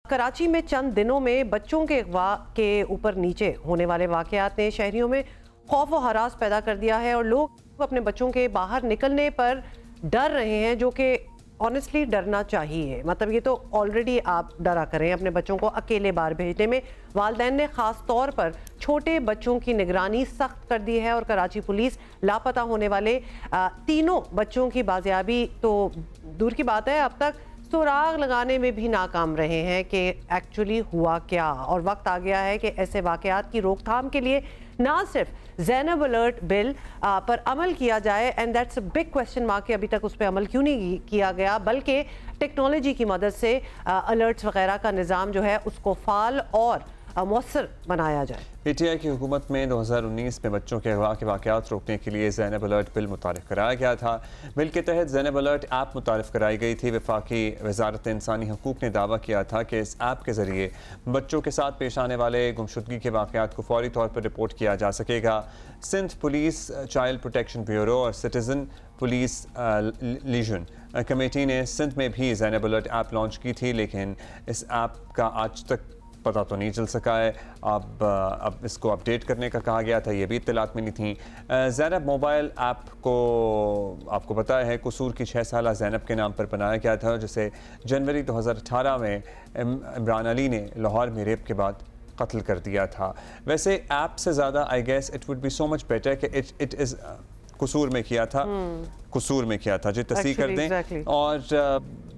کراچی میں چند دنوں میں بچوں کے اغوا کے اوپر نیچے ہونے والے واقعات نے شہریوں میں خوف و ہراس پیدا کر دیا ہے اور لوگ اپنے بچوں کے باہر نکلنے پر ڈر رہے ہیں، جو کہ آنیسٹلی ڈرنا چاہیے۔ مطلب یہ تو آلریڈی آپ ڈرا کریں اپنے بچوں کو اکیلے باہر بھیجنے میں۔ والدین نے خاص طور پر چھوٹے بچوں کی نگرانی سخت کر دی ہے اور کراچی پولیس لاپتہ ہونے والے تینوں بچوں کی بازیابی تو دور کی بات ہے، اب تک سراغ لگانے میں بھی ناکام رہے ہیں کہ ایکچولی ہوا کیا، اور وقت آ گیا ہے کہ ایسے واقعات کی روک تھام کے لیے نہ صرف زینب الرٹ بل پر عمل کیا جائے، and that's a big question mark کہ ابھی تک اس پہ عمل کیوں نہیں کیا گیا، بلکہ ٹیکنالوجی کی مدد سے الرٹس وغیرہ کا نظام جو ہے اس کو فعال اور مؤثر بنایا جائے۔ پی ٹی آئی کی حکومت میں 2019 میں بچوں کے اغوا کے واقعات روکنے کے لیے زینب الرٹ بل متعارف کرایا گیا تھا۔ بل کے تحت زینب الرٹ ایپ متعارف کرائی گئی تھی۔ وفاقی وزارت انسانی حقوق نے دعویٰ کیا تھا کہ اس ایپ کے ذریعے بچوں کے ساتھ پیش آنے والے گمشدگی کے واقعات کو فوری طور پر رپورٹ کیا جا سکے گا۔ Sindh police, child protection bureau اور سٹیزن پولیس لیجن کمیٹی نے سندھ میں بھی زینب الرٹ ایپ لانچ کی تھی، لیکن اس ایپ کا آج تک پتہ تو نہیں چل سکا ہے۔ اب اس کو اپڈیٹ کرنے کا کہا گیا تھا، یہ بھی اطلاعات ملی تھیں۔ زینب موبائل ایپ کو آپ کو پتہ ہے قصور کی 6 سالہ زینب کے نام پر بنایا گیا تھا، جسے جنوری 2018 میں عمران علی نے لاہور میں ریپ کے بعد قتل کر دیا تھا۔ ویسے ایپ سے زیادہ I guess it would be so much better کہ اٹ از قصور میں کیا تھا جی، تصحیح کر دیں اور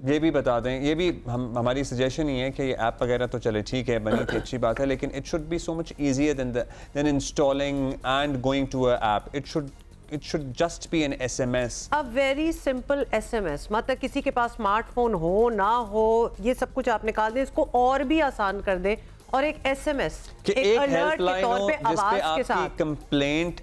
یہ بھی بتا دیں، یہ بھی ہماری سجیشن ہی ہے کہ یہ ایپ وغیرہ تو چلے ٹھیک ہے، بنی تھی اچھی بات ہے، لیکن it should be so much easier than installing and going to a app. It should just be an SMS. A very simple SMS. مطلب کسی کے پاس اسمارٹ فون ہو نہ ہو، یہ سب کچھ آپ نکال دیں، اس کو اور بھی آسان کر دیں، اور ایک SMS، ایک ہیلپ لائن ہو جس پہ آپ کی کمپلینٹ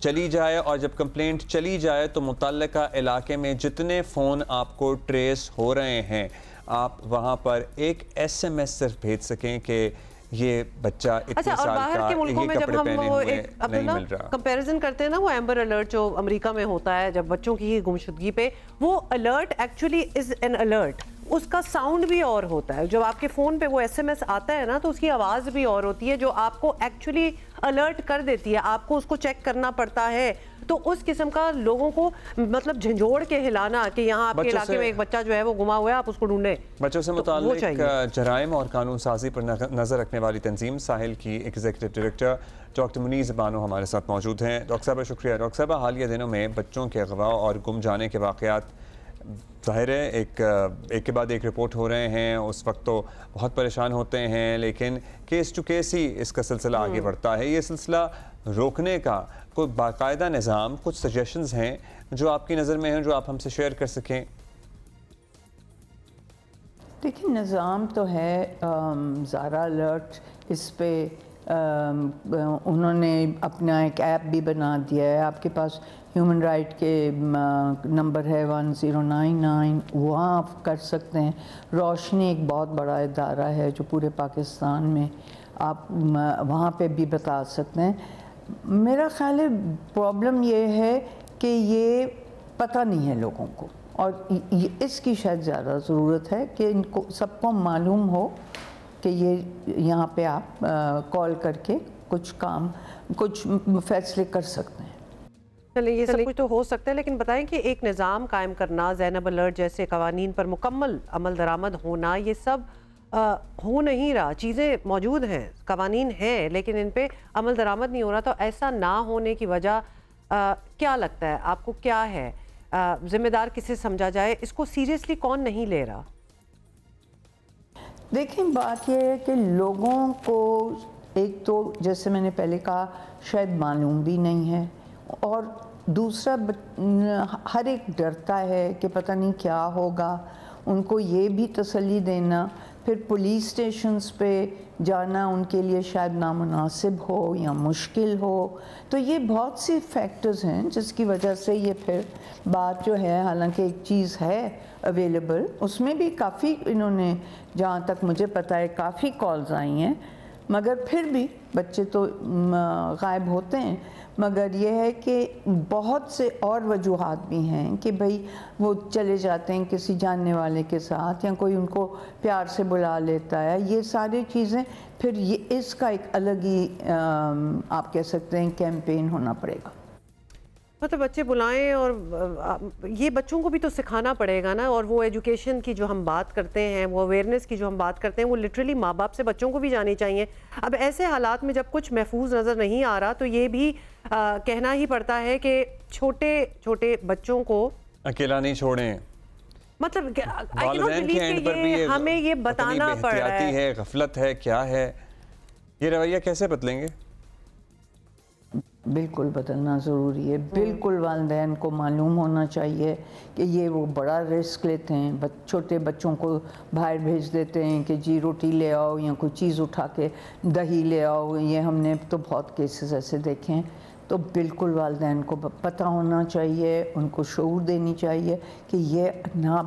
چلی جائے، اور جب کمپلینٹ چلی جائے تو متعلقہ علاقے میں جتنے فون آپ کو ٹریس ہو رہے ہیں، آپ وہاں پر ایک SMS صرف بھیج سکیں کہ یہ بچہ اتنے سال کا یہ کپڑے پہنے ہوئے نہیں مل رہا۔ کمپیریزن کرتے ہیں نا، وہ ایمبر الرٹ جو امریکہ میں ہوتا ہے جب بچوں کی گمشدگی پہ، وہ alert actually is an alert, اس کا ساؤنڈ بھی اور ہوتا ہے۔ جب آپ کے فون پہ وہ SMS آتا ہے نا تو اس کی آواز بھی اور ہوتی ہے، جو آپ کو ایکچولی الرٹ کر دیتی ہے، آپ کو اس کو چیک کرنا پڑتا ہے۔ تو اس قسم کا لوگوں کو مطلب جھنجھوڑ کے ہلانا کہ یہاں آپ کے علاقے میں ایک بچہ جو ہے وہ گما ہوا ہے، آپ اس کو ڈھونڈیں۔ بچوں سے متعلق جرائم اور قانون سازی پر نظر رکھنے والی تنظیم ساحل کی ایگزیکٹو ڈائریکٹر ڈاکٹر منیز بانو ہمارے ساتھ موجود ہیں۔ ڈاکٹر صاحبہ شکریہ۔ ڈاکٹر صاحبہ، حالیہ دنوں میں بچوں کے اغوا اور گم جانے کے واقعات ظاہر ہے ایک کے بعد ایک رپورٹ ہو رہے ہیں، اس وقت تو بہت پریشان ہوتے ہیں، لیکن کیس ٹو کیس ہی اس کا سلسلہ آگے بڑھتا ہے۔ یہ سلسلہ روکنے کا کوئی باقاعدہ نظام، کچھ سجیشنز ہیں جو آپ کی نظر میں ہیں جو آپ ہم سے شیئر کر سکیں؟ دیکھیں، نظام تو ہے، زارا الرٹ اس پہ انہوں نے اپنا ایک ایپ بھی بنا دیا ہے۔ آپ کے پاس ہیومن رائٹ کے نمبر ہے 1099، وہاں آپ کر سکتے ہیں۔ روشنی ایک بہت بڑا ادارہ ہے جو پورے پاکستان میں، آپ وہاں پہ بھی بتا سکتے ہیں۔ میرا خیال ہے پرابلم یہ ہے کہ یہ پتہ نہیں ہے لوگوں کو، اور اس کی شاید زیادہ ضرورت ہے کہ ان کو سب کو معلوم ہو کہ یہ یہاں پہ آپ کال کر کے کچھ فیصلے کر سکتے ہیں۔ چلیں، یہ سب کچھ تو ہو سکتا ہے، لیکن بتائیں کہ ایک نظام قائم کرنا، زینب الرٹ جیسے قوانین پر مکمل عمل درآمد ہونا، یہ سب ہو نہیں رہا۔ چیزیں موجود ہیں، قوانین ہیں، لیکن ان پہ عمل درآمد نہیں ہو رہا۔ تو ایسا نہ ہونے کی وجہ کیا لگتا ہے آپ کو؟ کیا ہے ذمہ دار کسے سمجھا جائے؟ اس کو سیریسلی کون نہیں لے رہا؟ دیکھیں، بات یہ ہے کہ لوگوں کو ایک تو جیسے میں نے پہلے کہا شاید معلوم بھی نہیں ہے، اور دوسرا ہر ایک ڈرتا ہے کہ پتہ نہیں کیا ہوگا۔ ان کو یہ بھی تسلی دینا، پھر پولیس اسٹیشنز پہ جانا ان کے لیے شاید نامناسب ہو یا مشکل ہو۔ تو یہ بہت سی فیکٹرز ہیں جس کی وجہ سے یہ پھر بات جو ہے، حالانکہ ایک چیز ہے اویلیبل، اس میں بھی کافی انہوں نے، جہاں تک مجھے پتہ ہے، کافی کالز آئی ہیں، مگر پھر بھی بچے تو غائب ہوتے ہیں، مگر یہ ہے کہ بہت سے اور وجوہات بھی ہیں کہ بھئی وہ چلے جاتے ہیں کسی جاننے والے کے ساتھ، یا کوئی ان کو پیار سے بلا لیتا ہے. یہ ساری چیزیں پھر یہ اس کا ایک الگ ہی آپ کہہ سکتے ہیں کیمپین ہونا پڑے گا. مطلب بچے بلائیں، اور یہ بچوں کو بھی تو سکھانا پڑے گا نا. اور وہ ایجوکیشن کی جو ہم بات کرتے ہیں، وہ اویئرنیس کی جو ہم بات کرتے ہیں، وہ لٹرلی ماں باپ سے بچوں کو بھی جانی چاہیے. اب ایسے حالات میں جب کچھ محفوظ نظر نہیں آ رہا تو یہ بھی کہنا ہی پڑتا ہے کہ چھوٹے چھوٹے بچوں کو اکیلا نہیں چھوڑیں. مطلب والدین کے اینڈ پر بھی ہمیں یہ بتانا پڑ رہا ہے. غفلت ہے، کیا ہے یہ رویہ کیسے بدلیں گے؟ بالکل بدلنا ضروری ہے. بالکل والدین کو معلوم ہونا چاہیے کہ یہ وہ بڑا رسک لیتے ہیں. چھوٹے بچوں کو باہر بھیج دیتے ہیں کہ جی روٹی لے آؤ یا کوئی چیز اٹھا کے دہی لے آؤ. یہ ہم نے تو بہت کیسز ایسے دیکھے ہیں. تو بالکل والدین کو پتہ ہونا چاہیے، ان کو شعور دینی چاہیے کہ یہ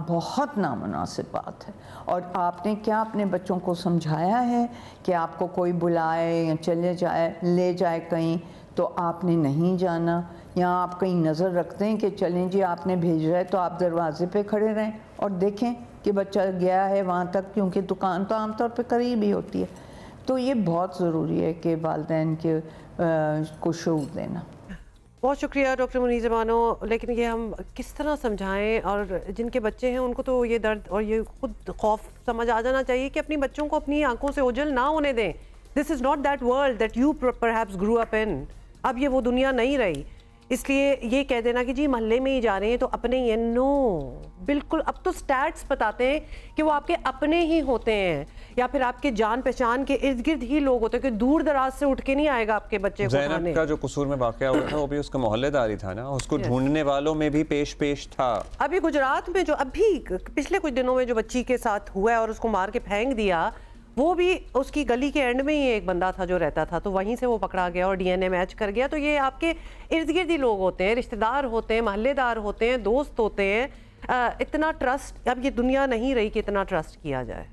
بہت نامناسب بات ہے. اور آپ نے کیا اپنے بچوں کو سمجھایا ہے کہ آپ کو کوئی بلائے یا چلے جائے لے جائے کہیں تو آپ نے نہیں جانا، یا آپ کہیں نظر رکھتے ہیں کہ چلیں جی آپ نے بھیجا ہے تو آپ دروازے پہ کھڑے رہیں اور دیکھیں کہ بچہ گیا ہے وہاں تک، کیونکہ دکان تو عام طور پہ قریب ہی ہوتی ہے. تو یہ بہت ضروری ہے کہ والدین کے کو شعور دینا. بہت شکریہ ڈاکٹر منیزہ بانو. لیکن یہ ہم کس طرح سمجھائیں، اور جن کے بچے ہیں ان کو تو یہ درد اور یہ خود خوف سمجھ آ جانا چاہیے کہ اپنی بچوں کو اپنی آنکھوں سے اوجھل نہ ہونے دیں. This is not that world that you perhaps grow up in. اب یہ وہ دنیا نہیں رہی. اس لیے یہ کہہ دینا کہ جی محلے میں ہی جا رہے ہیں تو اپنے ہی ہیں، نو. بالکل اب تو سٹیٹس بتاتے ہیں کہ وہ آپ کے اپنے ہی ہوتے ہیں، یا پھر آپ کے جان پہچان کے ارد گرد ہی لوگ ہوتے ہیں، کہ دور دراز سے اٹھ کے نہیں آئے گا آپ کے بچے کو اٹھانے. زینب کا جو قصور میں واقعہ ہوا تھا وہ بھی اس کا محلے داری تھا نا، اس کو ڈھونڈنے والوں میں بھی پیش تھا. ابھی گجرات میں جو ابھی پچھلے کچھ دنوں میں جو بچی کے ساتھ ہوا ہے اور اس کو مار کے پھینک دیا، وہ بھی اس کی گلی کے اینڈ میں ہی ایک بندہ تھا جو رہتا تھا، تو وہیں سے وہ پکڑا گیا اور ڈی این اے میچ کر گیا. تو یہ آپ کے ارد گرد ہی لوگ ہوتے ہیں، رشتہ دار ہوتے ہیں، محلے دار ہوتے ہیں، دوست ہوتے ہیں. اتنا ٹرسٹ اب یہ دنیا نہیں رہی کہ اتنا ٹرسٹ کیا جائے.